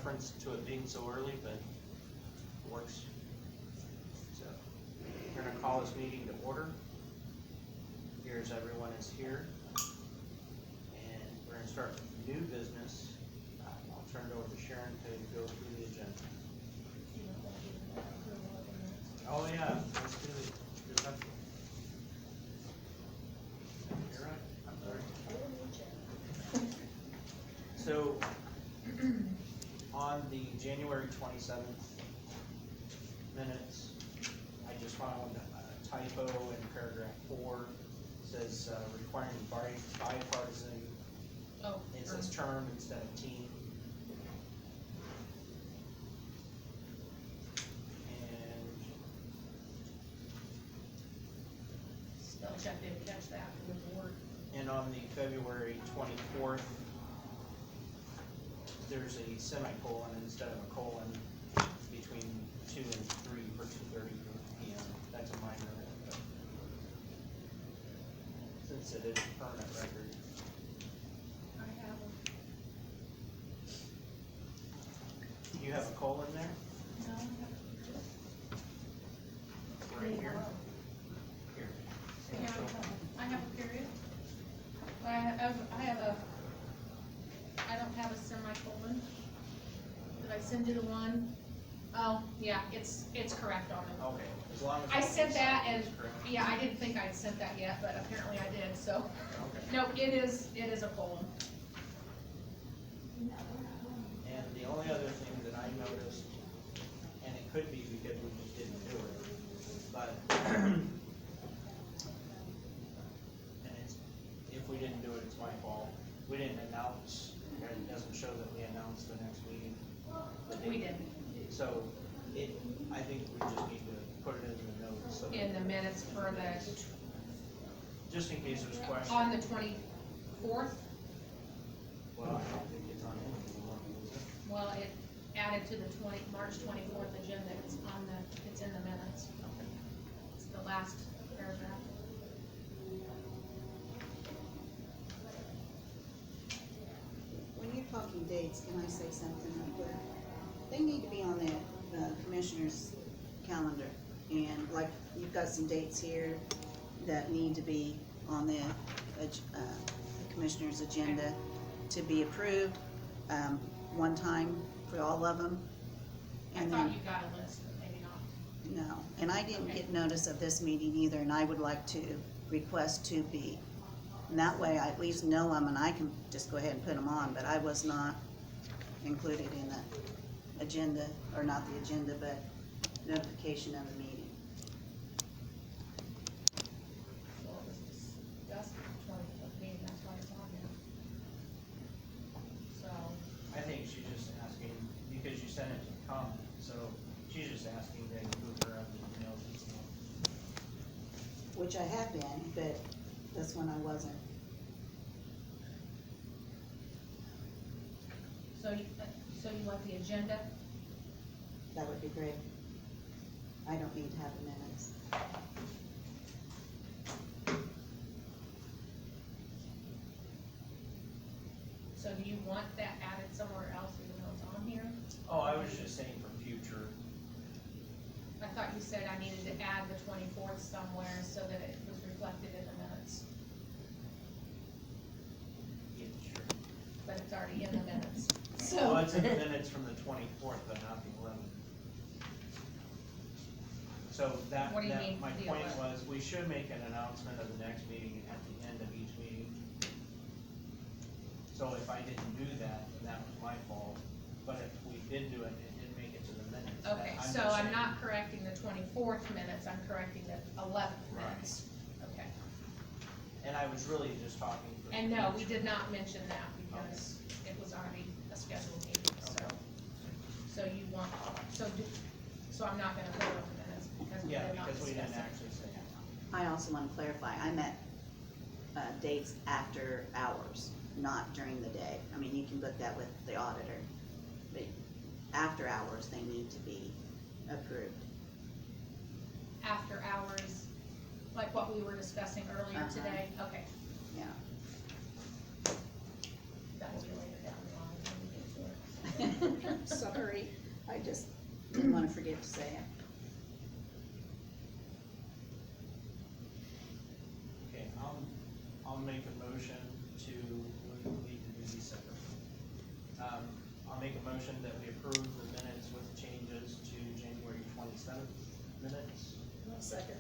preference to it being so early, but it works. So, we're gonna call this meeting to order. Here's everyone is here. And we're gonna start with new business. I'll turn it over to Sharon to go through the agenda. Oh yeah, let's do it. You're right, I'm sorry. So, on the January 27th minutes, I just found a typo in paragraph 4. It says requiring bipartisan, it says term instead of team. And Spell check didn't catch that with the word. And on the February 24th, there's a semicolon instead of a colon between 2 and 3 for 2:30 p.m. That's a minor, but since it is a permanent record. I have You have a colon there? no, Right here? Here. I have a period. I don't have a semicolon. Did I send you the one? Oh, yeah, it's correct on it. Okay, as long as. I sent that and, it's correct. yeah, I didn't think I'd sent that yet, but apparently I did, so. Okay. No, it is a colon. And the only other thing that I noticed, and it could be because we just didn't do it, but, and it's, if we didn't do it, it's my fault. We didn't announce, it doesn't show that we announced the next meeting. the date. We didn't. So, I think we just need to put it in the notes. So In the minutes for just in case there's questions. on the 24th, Well, I don't think it's on any of the ones, is it? well, it added to the March 24th agenda, it's in the minutes. Okay. It's the last paragraph. When you're talking dates, can I say something real quick? They need to be on the commissioner's calendar, and like, you've got some dates here that need to be on the commissioner's agenda to be approved, one time for all of them. I And thought then, you got a list, but maybe not. no, and I didn't Okay. get notice of this meeting either, and I would like to request to be. And that way I at least know them and I can just go ahead and put them on, but I was not included in the agenda, or not the agenda, but notification of the meeting. So it was discussed at the 24th meeting, that's why it's on here. So, I think she's just asking, because you sent it to Tom, so she's just asking to move around the emails and stuff. Which I have been, but this one I wasn't. so you want the agenda? That would be great. I don't need to have the minutes. So do you want that added somewhere else even though it's on here? Oh, I was just saying for future. I thought you said I needed to add the 24th somewhere so that it was reflected in the minutes, Yeah, sure. but it's already in the minutes. Well, So, it's in the minutes from the 24th, but not the 11th. So What do you mean, my the point 11th? was, we should make an announcement of the next meeting at the end of each meeting. So if I didn't do that, then that was my fault, but if we did do it, it didn't make it to the minutes. okay, I'm so just I'm saying- not correcting the 24th minutes, I'm correcting the 11th Right. minutes. Okay. And I was really just talking for. And no, we future. did not mention that because it was already a scheduled meeting, so. Okay. So you want, so I'm not gonna vote on the minutes because we Yeah, did not because we discuss didn't it. actually say it. I also want to clarify, I meant dates after hours, not during the day. I mean, you can book that with the auditor, but after hours, they need to be approved. After hours, like what we were discussing earlier Uh-huh. today, okay, Yeah. that will be later down the line when we get to it. So I just didn't wanna forget to say it. Okay, I'll make a motion to, we need to do these separately. I'll make a motion that we approve the minutes with changes to January 27th minutes. I'll second.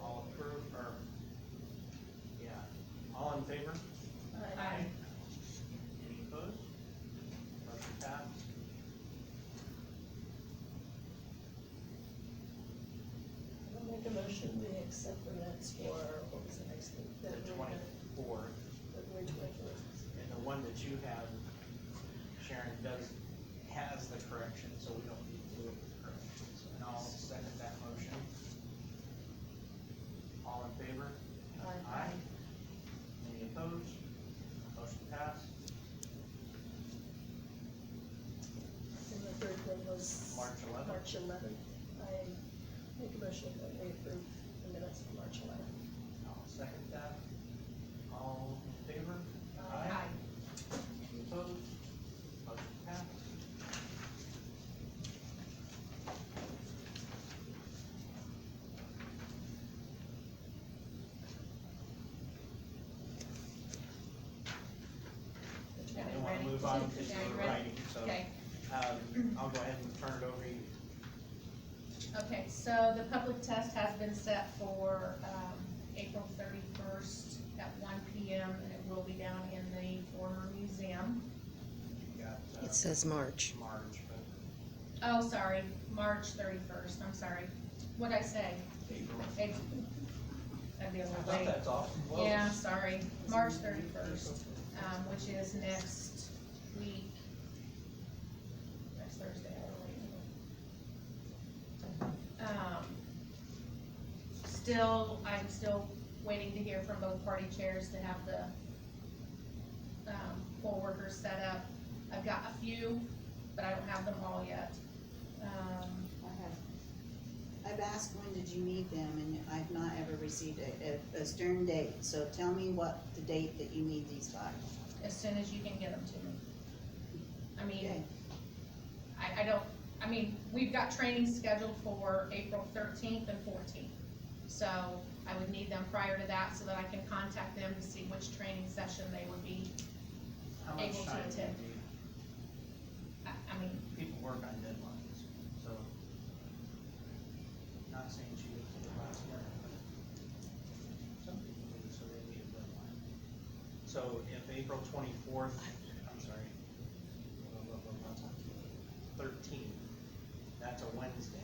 All approve, or, yeah, all in favor? Aye. Any opposed? Motion passed. I'll make a motion, we accept the minutes for, what was the next thing? The 24th, February 24th. and the one that you have, Sharon, has the correction, so we don't need to do it with the corrections. And I'll second that motion. All in favor? Aye. Any opposed? Motion passed. And the third one was. March 11th. March 11th. I make a motion that we approve the minutes for March 11th. I'll second that. All in favor? Aye. Any opposed? Motion passed. Yeah, I want to ready? move on to Yeah, you the ready? writing, so, Okay, I'll go ahead and turn it over to you. okay, so the public test has been set for, April 31st at 1 PM, and it will be down in the former museum. You got, It says March. March, but Oh, sorry, March 31st, I'm sorry. What'd I say? April. April. That'd be a I little thought late. that's awesome. Well, Yeah, sorry, March 31st, which is next week. Next Thursday, I don't know. I'm still waiting to hear from both party chairs to have the, poll workers set up. I've got a few, but I don't have them all yet. I've asked when did you need them, and I've not ever received a stern date, so tell me what the date that you need these by. As soon as you can get them to me. I mean, Okay, I mean, we've got training scheduled for April 13th and 14th. So I would need them prior to that so that I can contact them to see which training session they would be, How much able to time do you attend. need? I mean, People work on deadlines, so. Not saying she did it last year, but some people do, so they need a deadline. So if April 24th, I'm sorry, 13th, that's a Wednesday.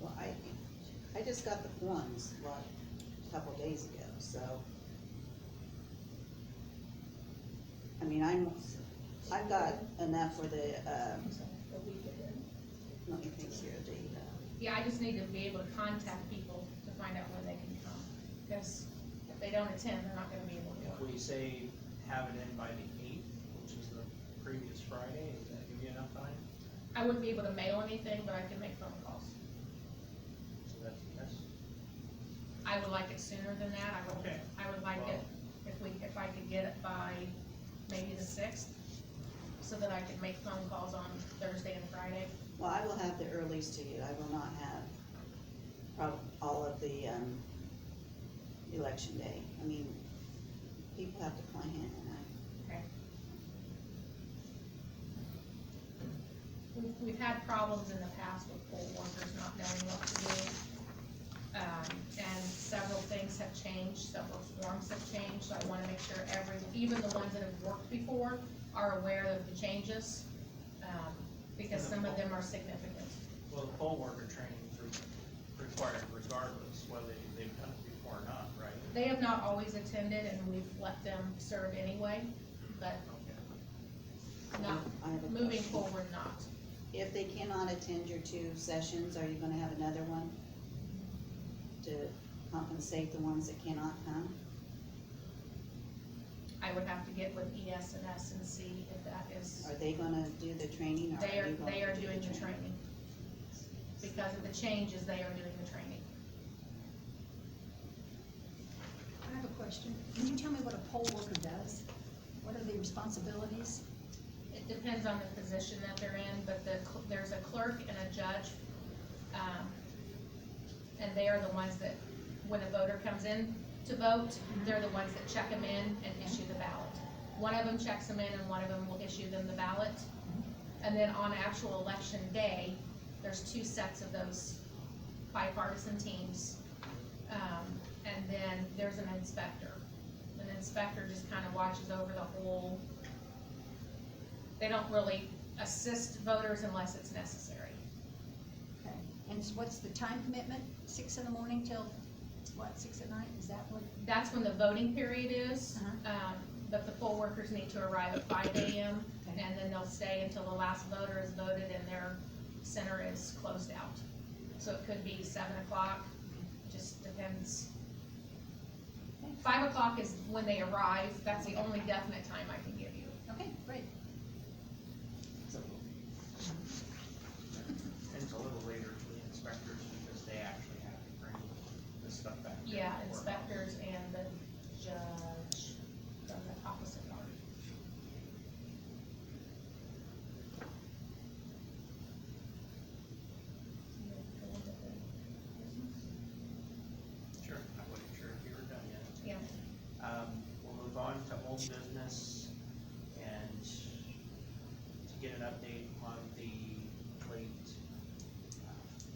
well, I just got the ones, a couple days ago, so. I mean, I've got enough for the, A week ahead. let me think here, yeah, I just need to be able to contact people to find out when they can come. Because if they don't attend, they're not gonna be able to If go. we say have it in by the 8th, which is the previous Friday, does that give you enough time? I wouldn't be able to mail anything, but I can make phone calls. So that's, I would like it sooner than that. Okay. I would like it if I could get it by maybe the 6th, so that I could make phone calls on Thursday and Friday. well, I will have the earlies to you, I will not have all of the, election day. I mean, people have to plan, and Okay. We've had problems in the past with poll workers not knowing what to do. And several things have changed, several forms have changed, so I wanna make sure even the ones that have worked before are aware of the changes, because some of them are significant. well, the poll worker training is required regardless, whether they've done it before or not, right? They have not always attended, and we've let them serve anyway, but Okay. not, I have a moving question. forward, not. if they cannot attend your 2 sessions, are you gonna have another one? To compensate the ones that cannot come? I would have to get with ES&S and see if that is, Are they gonna do the training, or they are you going are to do doing the training. Because of the changes, they are doing the training. I have a question. Can you tell me what a poll worker does? What are the responsibilities? depends on the position that they're in, but there's a clerk and a judge. And they are the ones that, when a voter comes in to vote, they're the ones that check them in and issue the ballot. One of them checks them in and one of them will issue them the ballot. And then on actual election day, there's two sets of those bipartisan teams. And then there's an inspector. An inspector just kind of watches over the whole, they don't really assist voters unless it's necessary. Okay, and so what's the time commitment? 6 in the morning till, what, 6 at night? Is that what? That's when the voting period is. Uh-huh. But the poll workers need to arrive at 5 AM, Okay. and then they'll stay until the last voter is voted and their center is closed out. So it could be 7 o'clock, just depends. 5 o'clock is when they arrive, that's the only definite time I can give you. Okay, great. And it's a little later for the inspectors because they actually have to bring the stuff back. to Yeah, the court. inspectors and the judge from the opposite party. Sure, I wasn't sure if you were done yet. Yeah, We'll move on to old business and to get an update on the late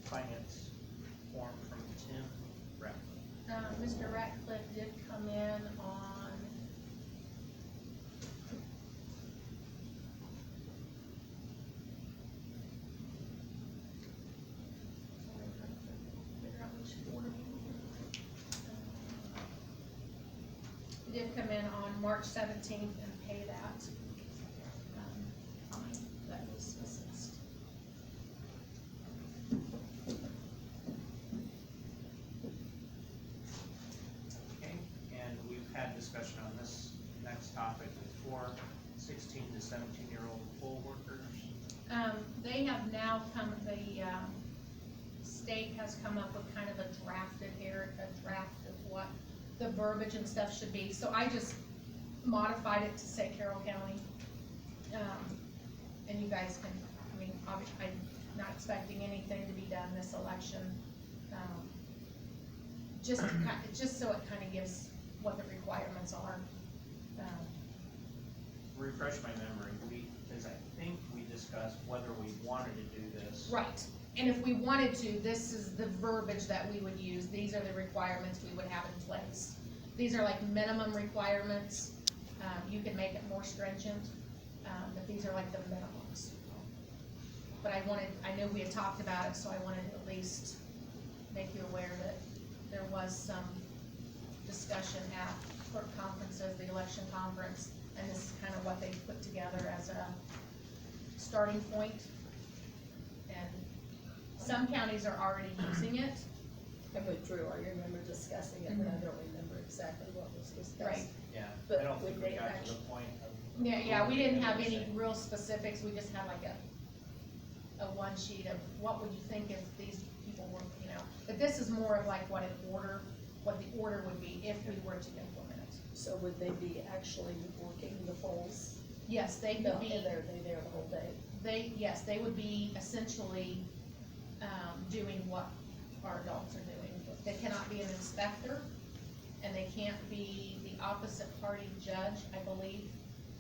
finance form from Tim Brett. Mr. Ratcliffe did come in on figure out which order. He did come in on March 17th and pay that. Fine, that was assessed. Okay, and we've had discussion on this next topic before, 16 to 17-year-old poll workers. They have now come, the, state has come up with kind of a draft of what the verbiage and stuff should be, so I just modified it to say Carroll County. And you guys can, I mean, obviously, I'm not expecting anything to be done this election. Just so it kinda gives what the requirements are. Refresh my memory, because I think we discussed whether we wanted to do this. Right, and if we wanted to, this is the verbiage that we would use, these are the requirements we would have in place. These are like minimum requirements, you can make it more stringent, but these are like the minimums. But I knew we had talked about it, so I wanted to at least make you aware that there was some discussion at clerk conferences, the election conference, and this is kind of what they put together as a starting point. And some counties are already using it. I went through, I remember discussing it, but I don't remember exactly what was discussed. Right. Yeah, But I don't think would we they got to the actually- point of. Yeah, we didn't have any real specifics, we just had like a one sheet of what would you think if these people were, you know. But this is more of like what the order would be if we were to implement it. So would they be actually working the polls? Yes, they No, could be, and they're there the whole day? they would be essentially, doing what our adults are doing. They cannot be an inspector, and they can't be the opposite party judge, I believe,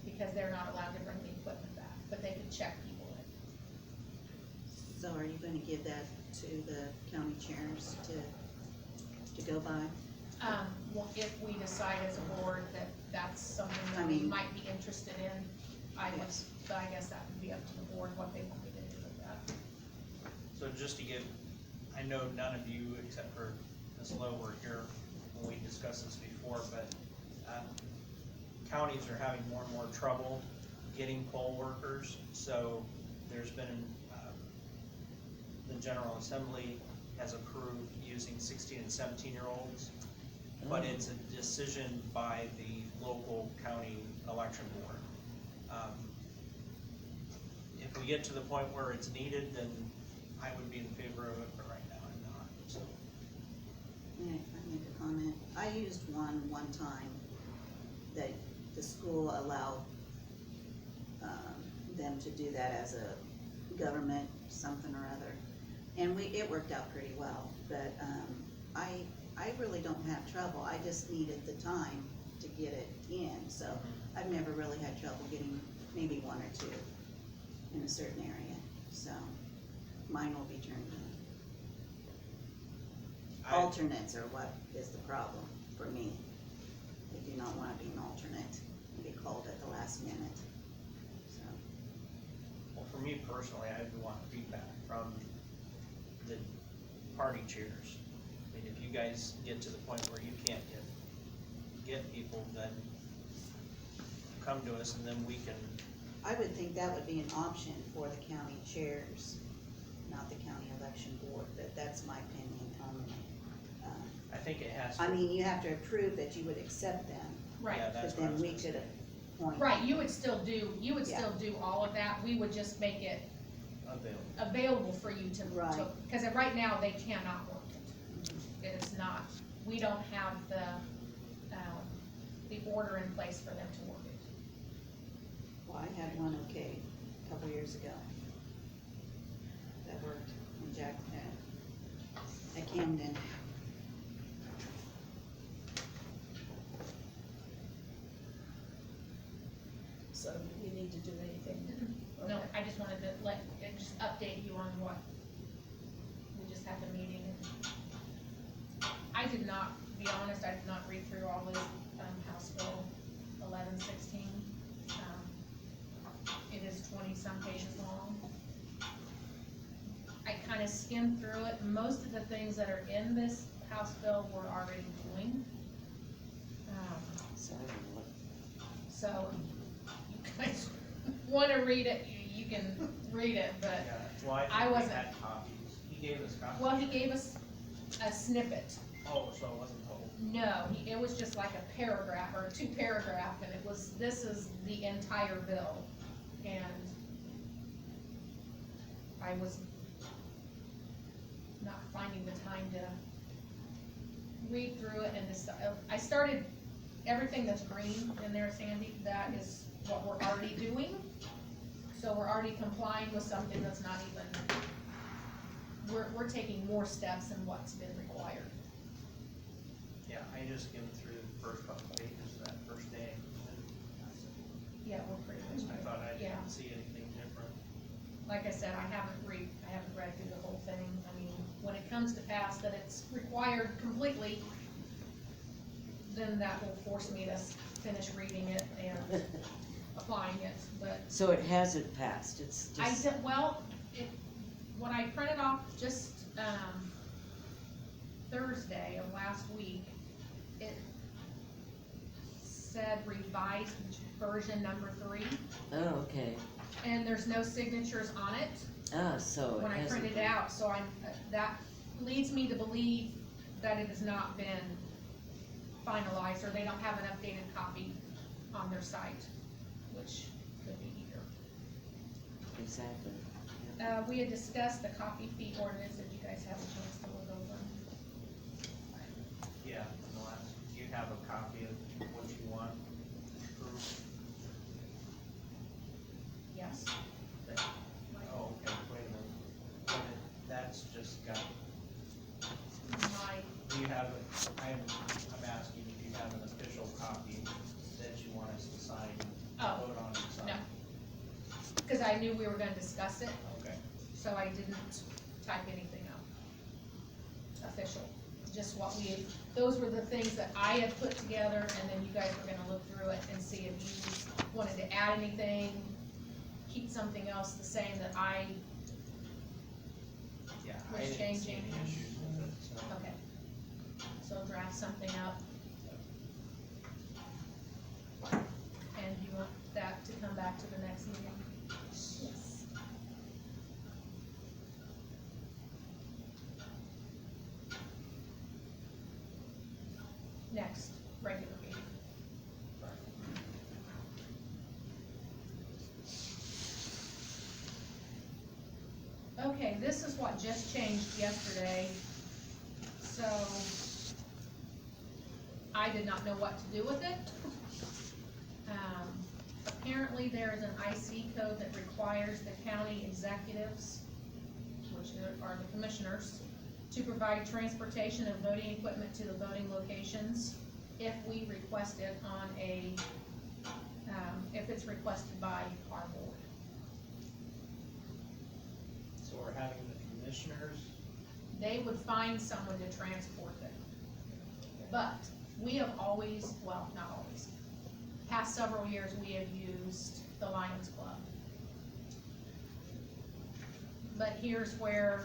because they're not allowed to bring the equipment back, but they could check people in. So are you gonna give that to the county chairs to go by? Well, if we decide as a board that that's something I that we mean- might be interested in, but I guess that would be up to the board, what they want me to do with that. So just to give, I know none of you, except for Ms. Lowe, were here when we discussed this before, but, counties are having more and more trouble getting poll workers, so there's been, the General Assembly has approved using 16 and 17-year-olds, but it's a decision by the local county election board. If we get to the point where it's needed, then I would be in favor of it, but right now I'm not, so. May I make a comment? I used one time that the school allowed, them to do that as a government something or other. And it worked out pretty well, but, I really don't have trouble, I just needed the time to get it in, so I've never really had trouble getting maybe one or two in a certain area, so mine will be turned in. Alternates are what is the problem for me. I do not wanna be an alternate and be called at the last minute, so. Well, for me personally, I'd want feedback from the party chairs. I mean, if you guys get to the point where you can't get people, then come to us and then we can, I would think that would be an option for the county chairs, not the county election board, but that's my opinion only. I think it has to. I mean, you have to approve that you would accept them, Right, Yeah, that's but what I then was we gonna could say. appoint. right, you would still do Yeah. all of that, we would just make it Available. available for you to, Right. cause right now, they cannot work it. It is not, we don't have the order in place for them to work it. Well, I had one okay a couple years ago. That worked in at Camden. So do we need to do anything? No, Okay. I just wanted to just update you on what, we just had the meeting. I did not, to be honest, I did not read through all this, House Bill 1116. It is 20-some pages long. I kinda skimmed through it, most of the things that are in this House Bill we're already doing. So, you guys wanna read it, you can read it, but, Yeah, well, I I think we wasn't- had copies. He gave us copies. well, he gave us a snippet. Oh, so it wasn't the whole. No, it was just like a paragraph, or 2 paragraph, and it was, this is the entire bill, and I was not finding the time to read through it and I started, everything that's green in there, Sandy, that is what we're already doing. So we're already complying with something that's not even, we're taking more steps than what's been required. Yeah, I just skimmed through the first couple pages that first day. Yeah, we're pretty much. I thought I Yeah. didn't see anything different. Like I said, I haven't read through the whole thing. I mean, when it comes to pass that it's required completely, then that will force me to finish reading it and applying it, but So it hasn't passed, it's I just, did, well, when I printed off just, Thursday of last week, it said revised version number 3, oh, okay, and there's no signatures on it. so When it I hasn't. printed it out, so that leads me to believe that it has not been finalized, or they don't have an updated copy on their site, which could be either. Exactly. We had discussed the copy fee ordinance, did you guys have a chance to look over? Yeah, in the last, do you have a copy of what you want approved? Yes. But, like, Oh, okay, wait a minute. Wait a minute. That's just got, my, do you have, I'm asking if you have an official copy that you want us to sign, Oh, vote on and sign? no. Cause I knew we were gonna discuss it, Okay, so I didn't type anything up official, just what we had, those were the things that I had put together, and then you guys were gonna look through it and see if you wanted to add anything, keep something else the same that I, yeah, Was I didn't see changing. any issues with it, so. okay. So draft something up. And you want that to come back to the next meeting? Yes. Next, regular meeting. Okay, this is what just changed yesterday, so I did not know what to do with it. Apparently there is an IC code that requires requires the county executives, which are the commissioners, to provide transportation of voting equipment to the voting locations if we request it on a, if it's requested by our board. So we're having the commissioners, They would find someone to transport it. But we have always, well, not always, past several years, we have used the Lions Club. But here's where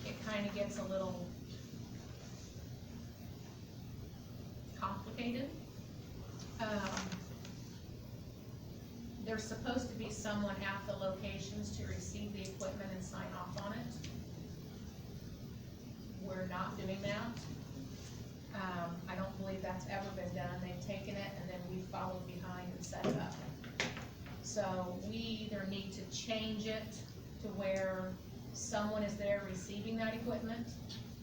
it kinda gets a little complicated. There's supposed to be someone at the locations to receive the equipment and sign off on it. We're not doing that. I don't believe that's ever been done. They've taken it and then we followed behind and set it up. So we either need to change it to where someone is there receiving that equipment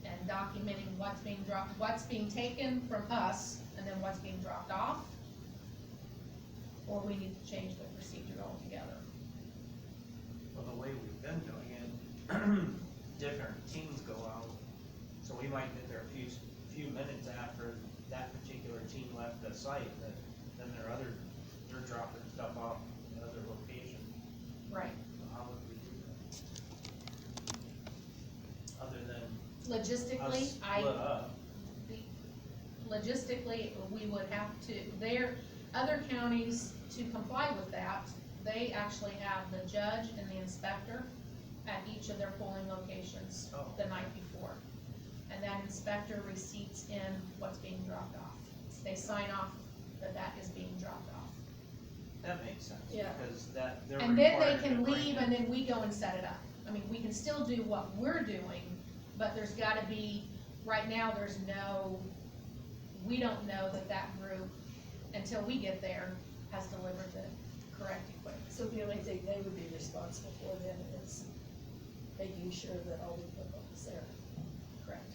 and documenting what's being dropped, what's being taken from us, and then what's being dropped off. Or we need to change the procedure altogether. well, the way we've been doing it, different teams go out. So we might get there a few minutes after that particular team left the site, that then they're dropping stuff off at other locations. Right. So how would we do that? Other than Logistically, us split up. Logistically, we would have to, other counties, to comply with that, they actually have the judge and the inspector at each of their polling locations Oh. the night before. And that inspector receipts in what's being dropped off. They sign off that that is being dropped off. That makes sense, Yeah. because that, they're And then they required to can bring leave in- and then we go and set it up. I mean, we can still do what we're doing, but there's gotta be, right now, we don't know that that group, until we get there, has delivered the correct equipment. So the only thing they would be responsible for then is making sure that all the equipment is there. Correct.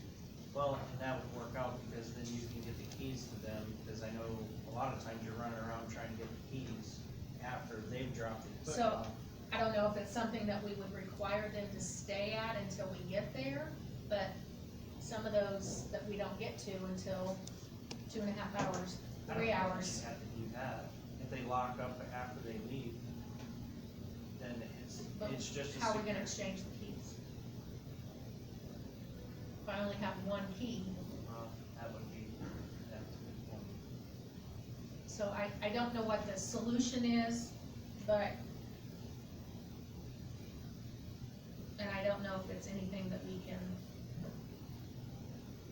Well, and that would work out, because then you can get the keys to them, because I know a lot of times you're running around trying to get the keys after they've dropped the equipment So, off. I don't know if it's something that we would require them to stay at until we get there, but some of those that we don't get to until 2.5 hours, I don't 3 know if hours. you have to do that. If they lock up after they leave, then But it's just a how are we gonna secure- exchange the keys? If I only have one key, That would be, that's a good point. so I don't know what the solution is, but, and I don't know if it's anything that we can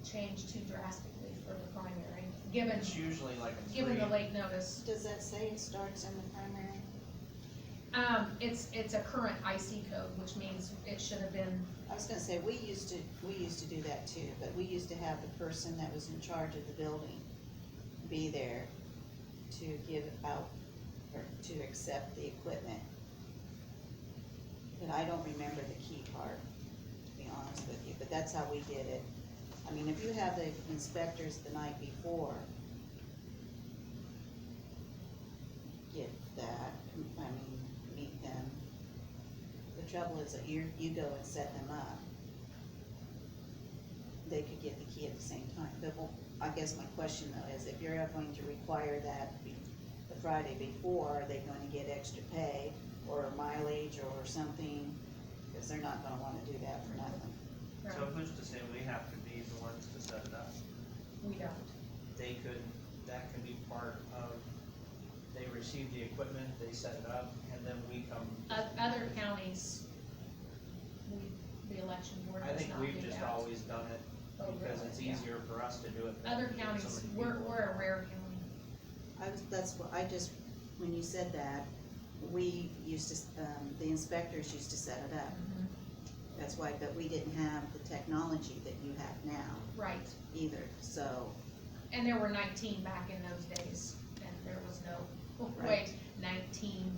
change too drastically for the primary, given, It's usually like a given the three, late notice. Does that say it starts in the primary? It's a current IC code, which means it should have been, I was gonna say, we used to do that too, but we used to have the person that was in charge of the building be there to give out, or to accept the equipment. But I don't remember the key part, to be honest with you, but that's how we did it. I mean, if you have the inspectors the night before, get that, I mean, meet them. The trouble is that you go and set them up. They could get the key at the same time, but well, I guess my question though is, if you're going to require that the Friday before, are they going to get extra pay or mileage or something? Cause they're not gonna wanna do that for nothing. so who's to say we have to be the ones to set it up? we don't. They could, that could be part of, they receive the equipment, they set it up, and then we come. Other counties, the election board I does think not do we've just that. always done it, Oh, because really? it's Yeah. easier for us to do it. than Other to get counties, so many we're people. a rare county. That's what, when you said that, we used to, the inspectors used to set it up. That's why, but we didn't have the technology that you have now Right, either, so, and there were 19 back in those days, and there was no, Right. wait, 19,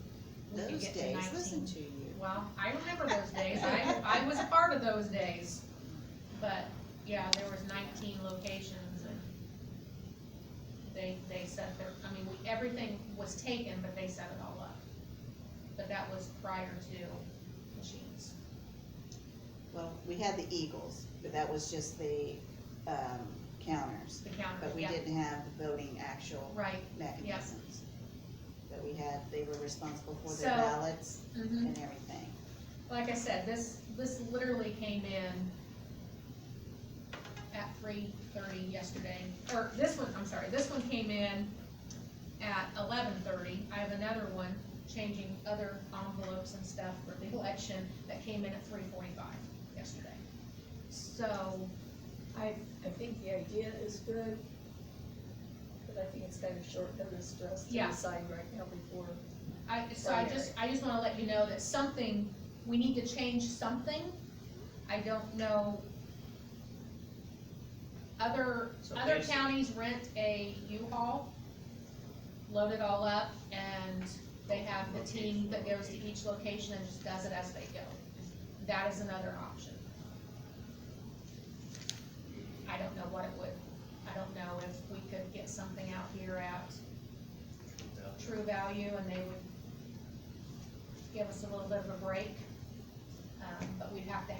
we could those get to days, 19. listen to you. Well, I remember those days, I was a part of those days, but, yeah, there was 19 locations, and they set their, I mean, everything was taken, but they set it all up. but that was prior to machines. Well, we had the Eagles, but that was just the, counters. The counter, But we yeah. didn't have the voting actual Right, mechanisms. But we had, they were responsible for So- their ballots mhm. and everything. Like I said, this literally came in at 3:30 yesterday, or this one came in at 11:30. I have another one changing other envelopes and stuff for the election that came in at 3:45 yesterday. So, I think the idea is good, but I think it's kind of short notice for us to Yeah. decide right now before. I just wanna let you know that something, we need to change something. I don't know. Other So basi- counties rent a U-Haul, load it all up, and they have the team that goes to each location and just does it as they go. That is another option. I don't know what it would, I don't know if we could get something out here at True Value and they would give us a little bit of a break. But we'd have to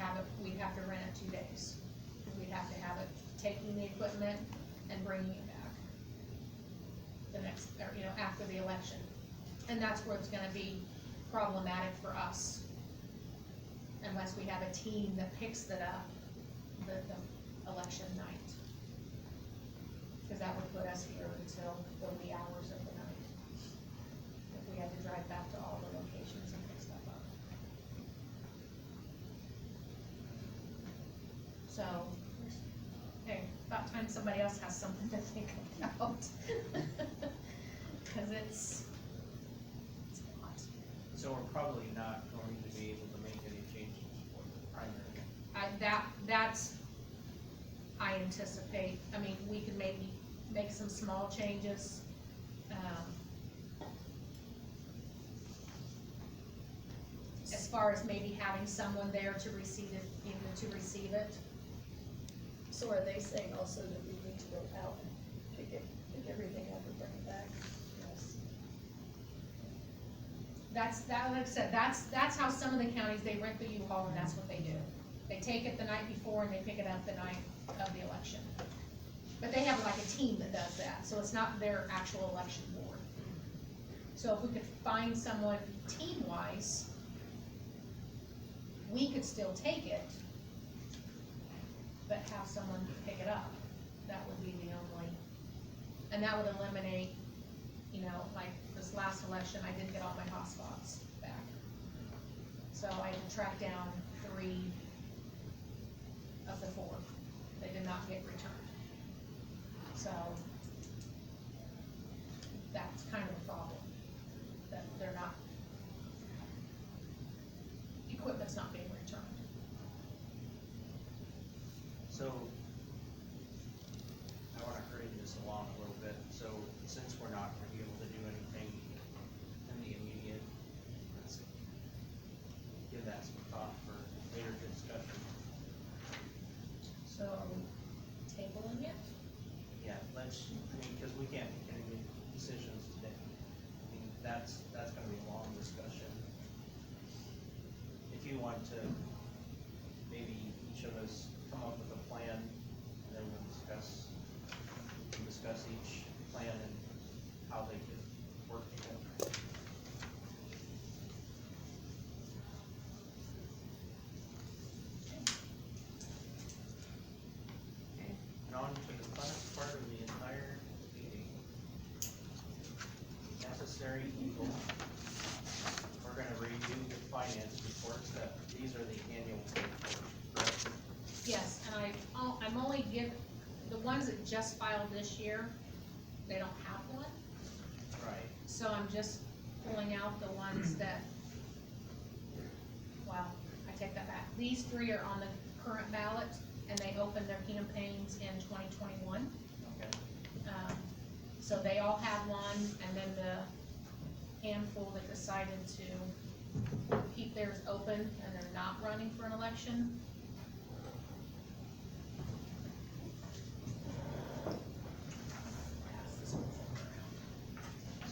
rent it 2 days. We'd have to have it taking the equipment and bringing it back. The next, or, after the election. And that's where it's gonna be problematic for us. Unless we have a team that picks it up the election night. Cause that would put us here until the wee hours of the night. If we had to drive back to all the locations and pick stuff up. So, hey, about time somebody else has something to think about. Cause it's a lot. So we're probably not going to be able to make any changes for the primary. I anticipate, we could maybe make some small changes. As far as maybe having someone there to receive it. So are they saying also that we need to go out and pick everything up and bring it back? Yes. Like I said, that's how some of the counties, they rent the U-Haul and that's what they do. They take it the night before and they pick it up the night of the election. But they have like a team that does that, so it's not their actual election board. So if we could find someone team-wise, we could still take it, but have someone pick it up. That would be the only, and that would eliminate, like this last election, I didn't get all my hotspots back. So I had to track down 3 of the 4. They did not get returned. So that's kind of a problem, that they're not, equipment's not being returned. So, I wanna hurry this along a little bit, so since we're not gonna be able to do anything in the immediate, let's give that some thought for later discussion. So are we tabling it? Yeah, cause we can't make any decisions today. That's gonna be a long discussion. If you want to, maybe each of us come up with a plan, and then we'll discuss each plan and how they could work together. And on to the funnest part of the entire meeting. Necessary evil. We're gonna review the finance reports, these are the annual reports, correct? Yes, and I'm only the ones that just filed this year, they don't have one, Right. so I'm just pulling out the ones that, well, I take that back. These 3 are on the current ballot, and they opened their campaigns in 2021. Okay. So they all have one, and then the handful that decided to keep theirs open and they're not running for an election.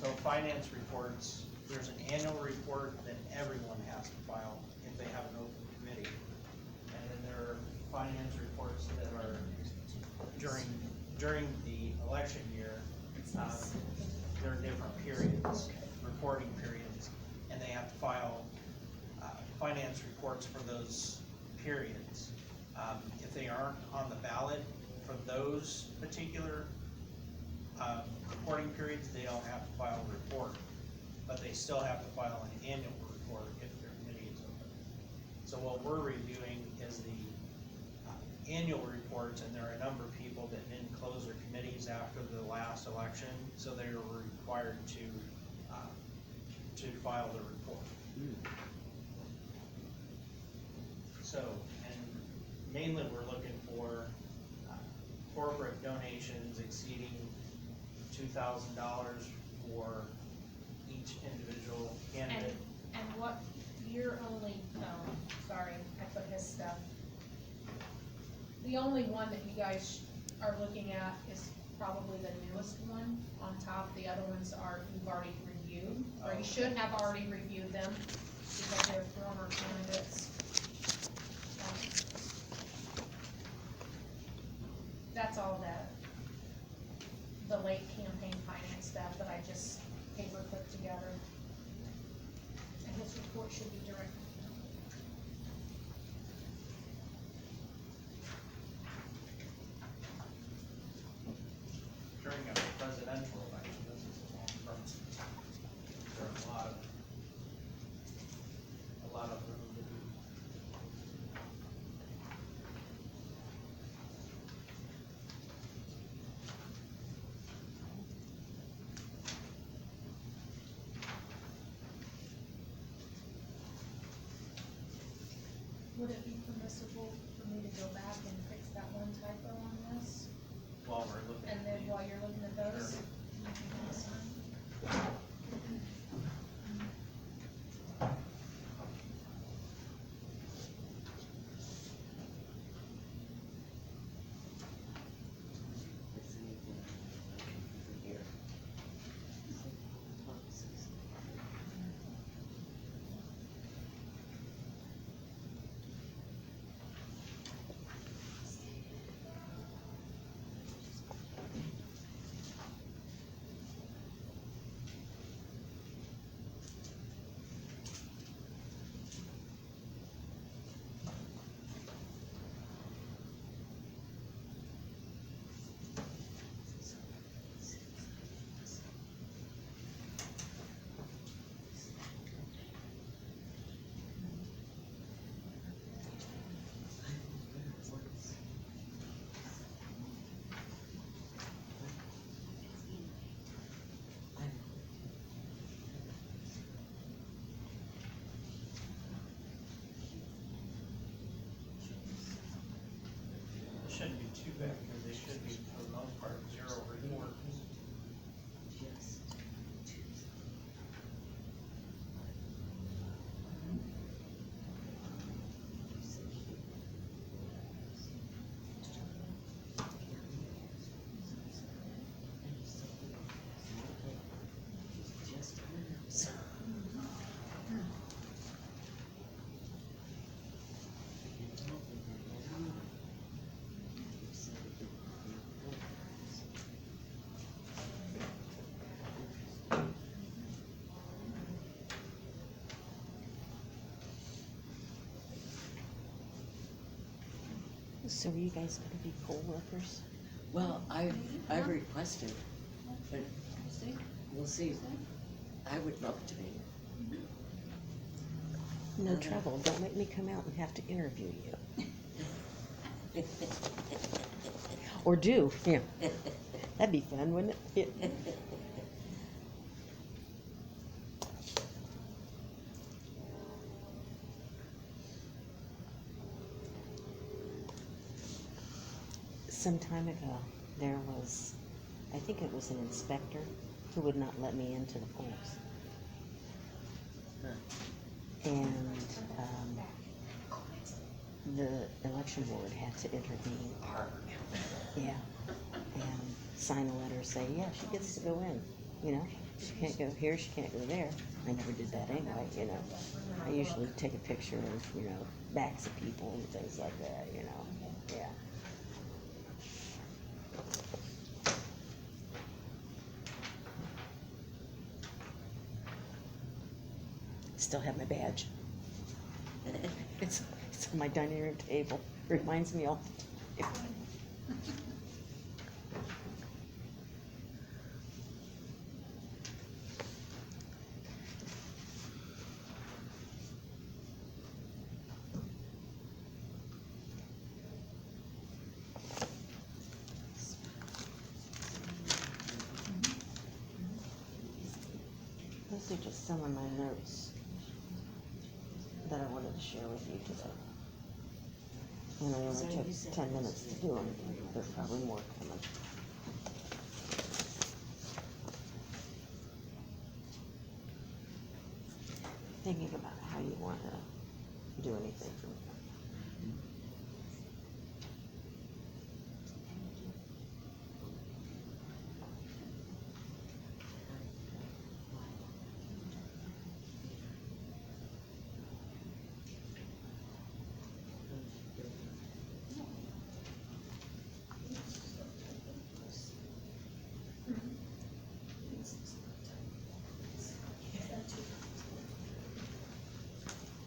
So finance reports, there's an annual report that everyone has to file if they have an open committee. And then there are finance reports that are during the election year. There are different periods, reporting periods, and they have to file, finance reports for those periods. If they aren't on the ballot for those particular, reporting periods, they don't have to file a report, but they still have to file an annual report if their committee is open. So what we're reviewing is the annual reports, and there are a number of people that didn't close their committees after the last election, so they were required to file the report. So, and mainly we're looking for corporate donations exceeding $2,000 for each individual candidate. And what, you're only, sorry, I put his stuff. The only one that you guys are looking at is probably the newest one on top. The other ones are, you've already reviewed, or you should have already reviewed them, because they're former candidates. That's all the late campaign finance stuff that I just paper clipped together. And his report should be direct. During a presidential election, this is a long term. There are a lot of room to do. Would it be permissible for me to go back and fix that one typo on this? While we're looking And at then these. while you're looking at those? Sure. It shouldn't be too bad, because they should be, for the most part, zero reports. So are you guys gonna be poll workers? Well, I've requested, but See? we'll see. I would love to be. No trouble, don't make me come out and have to interview you. Or do, yeah. That'd be fun, wouldn't it? Yeah. Some time ago, there was, I think it was an inspector who would not let me into the polls. And, the election board had to intervene. Yeah, and sign a letter saying, yeah, she gets to go in, you know, she can't go here, she can't go there. I never did that anyway, you know. I usually take a picture of, you know, backs of people and things like that, you know, yeah. Still have my badge. It's on my dining room table. Reminds me all the time. Those are just some of my notes that I wanted to share with you today. And I only took 10 minutes to do them. There's probably more coming. Thinking about how you want to do anything from here.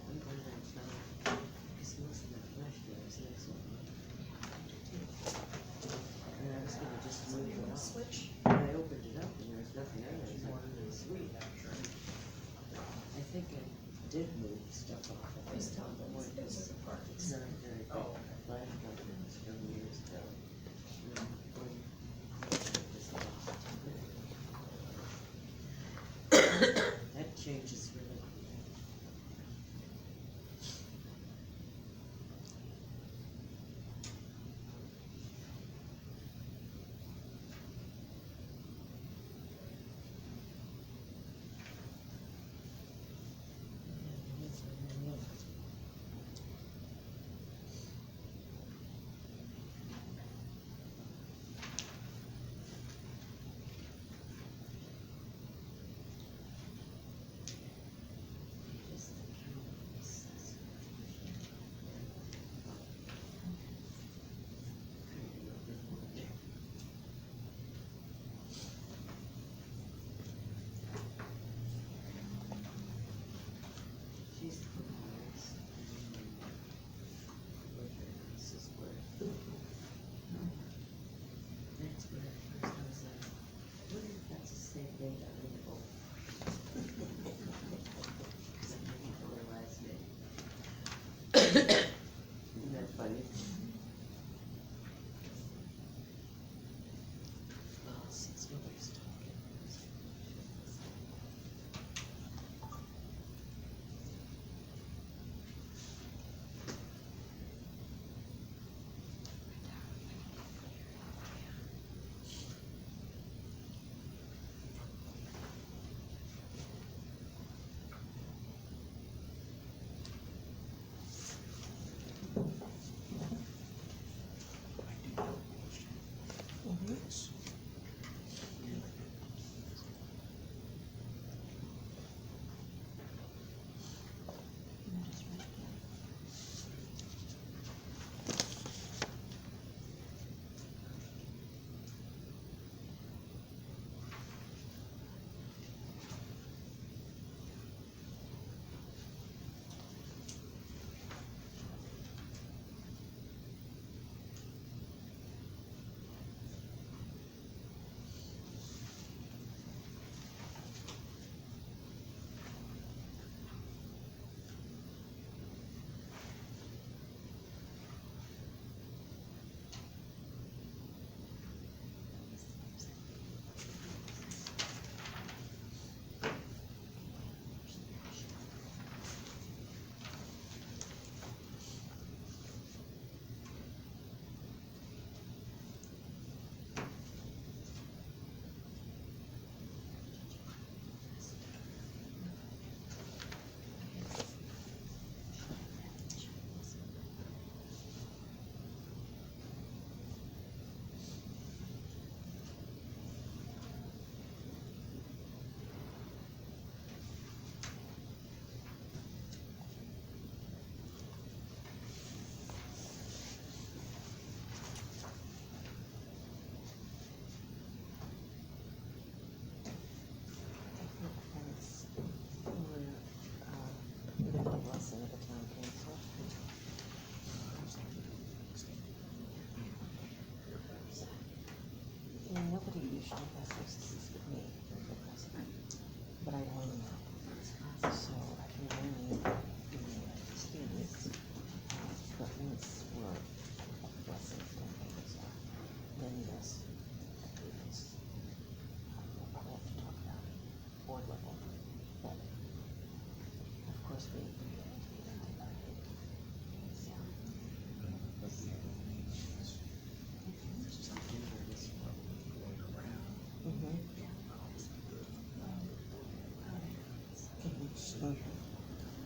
I'm going to tell, because most of the questions next one. And I was gonna just move it off. Switch. And I opened it up and there's nothing on it. I was like, sweet. I think I did move stuff off. I was telling them it was a part. It's not very big. Oh, okay. Flash documents from years ago. This lost. That changes really. She's nice. This is where. That's where at first I was like, what if that's the same name that we both. Cause I'm looking for her last name. Isn't that funny? Well, since nobody's talking. usually has those keys with me, the president, but I loan them out. So I can only do keys, but once we're less than 10 days out, then yes, I believe it's, we'll probably have to talk about board level, but of course we.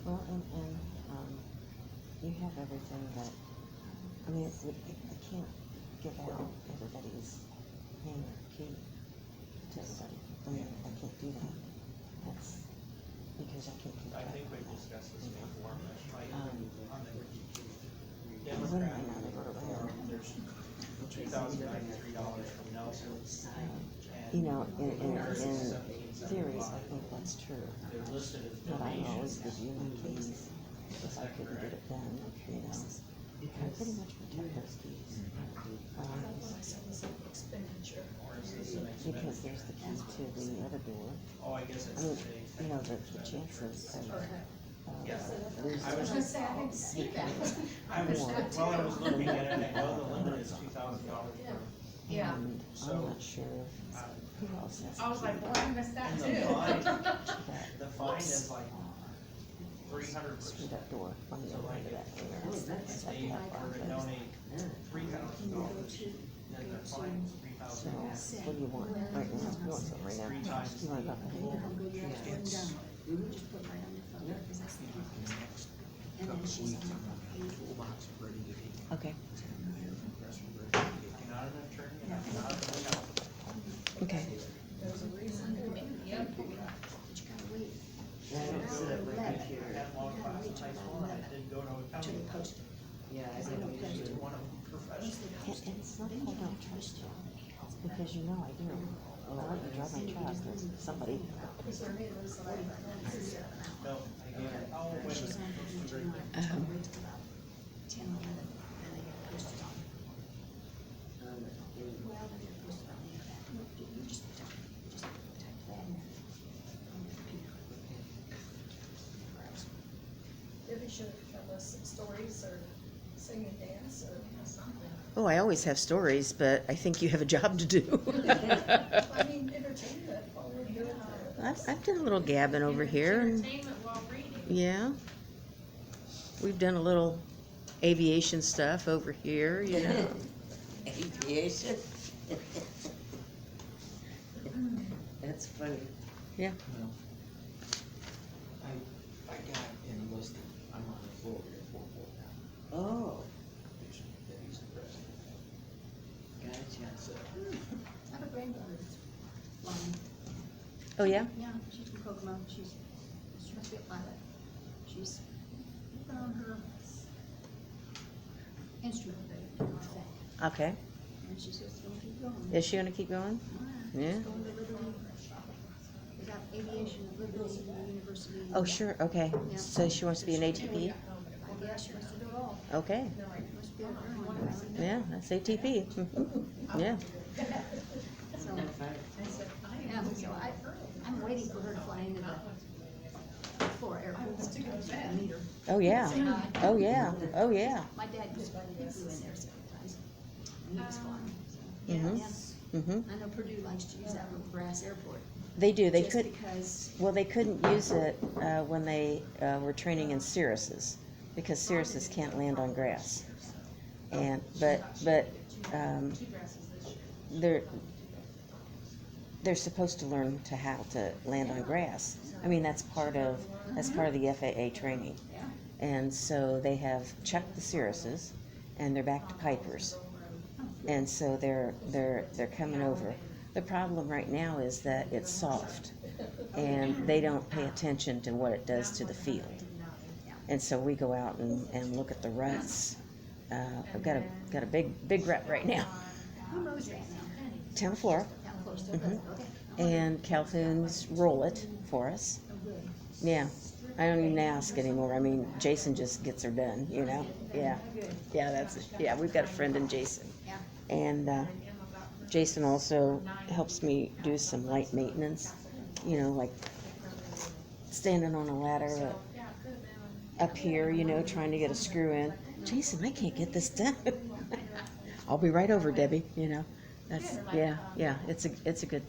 Well, and, you have everything that, I mean, I can't give out everybody's name or key to everybody. I mean, I can't do that. That's because I can't keep I track think of we've that. discussed this before, but like, Um, on the Because when I Democrat, know they go around, there's $2,093 from Nelson. you know, in Harris is theory, I 1775. think that's true. They're listed as But I always donations. give you my keys, if I couldn't get it done, you know. I pretty much protect those keys. Expenditure. Or is this an Because expenditure? there's the key to the other door. Oh, I guess I it's mean, a. you know, the chances of, Yes. losing. I was gonna say, I didn't see that. I was, well, I was looking at it, and I know the limit is $2,000 per. Yeah. And So, I'm not sure uh, who else has. I was like, boy, I missed that And too. the fine is like 300%. Through that door, on the So other like end of that door. if It's like they that were to box. donate $3,000, then their fine is So, $3,000. what do you want right now? You want something right now? Three times. You want about the whole? Just put right on your phone, because that's the key. And then she's on the page. Okay, You're not an attorney, and I'm not an accountant. okay. There's a reason. Yep. But you gotta wait I don't sit at my I computer. had law class in high school, and I did go to till accounting they class. post it. Yeah, I So don't I usually. used one of them professionally. And it's not that I don't trust you, it's because you know I do. When I let you drive my truck, there's somebody, Is there any of those that I don't know? No, I gave it, oh, wait a She's on minute, those two page right nine, there. wait till about 10, 11, then they get posted on. Well, they get posted on the internet. You just type that in on your computer. Debbie should have us some stories or sing and dance or something. oh, I always have stories, but I think you have a job to do. I mean, entertainment, all we're doing. I've done a little gabbing over here, and, Entertainment while reading. yeah. We've done a little aviation stuff over here, you know. Aviation. That's funny. Yeah. Well, I got enlisted, I'm on the floor here at Fort Worth now, Oh, that he's the president. gotcha. So, I have a granddaughter that's flying. Oh, yeah? Yeah, she's from Kokomo. She wants to be a pilot. She's put on her instrument rating, I think. Okay. And she says, don't keep going. Is she gonna keep going? Alright, Yeah. she's going to Liberty. They got aviation at Liberty University. Oh, sure, okay. Yeah. So she wants to be an ATP? I guess she wants to do it all. Okay, Must be a very one pilot. yeah, that's ATP. Yeah. So, yeah, so I'm waiting for her to fly into the Florida airport. To meet her. Oh, yeah. Say hi. Oh, yeah. Oh, yeah. My dad used to flew in there several times. And he was flying. So, Mhm. yeah. Mm-hmm. I know Purdue likes to use that little brass airport. They do, they Just could, because, well, they couldn't use it, when they, were training in Cirruses, because Cirruses can't land on grass. And, but, they're supposed to learn to how to land on grass. I mean, that's part of the FAA training. yeah, And so they have checked the Cirruses, and they're back to Pipers. And so they're coming over. The problem right now is that it's soft, and they don't pay attention to what it does to the field. And so we go out and look at the ruts. I've got a big rut right now. who knows that now? Town of Flora, Down close to it, okay. and Calhoun's roll it for us. Oh, good. Yeah, I don't even ask anymore. I mean, Jason just gets her done, you know? Yeah, Good. yeah, that's it. Yeah, we've got a friend in Jason. Yeah. And Jason also helps me do some light maintenance, you know, like standing on a ladder up here, you know, trying to get a screw in. Jason, I can't get this done. I'll be right over, Debbie, you know. That's, yeah, it's a good thing.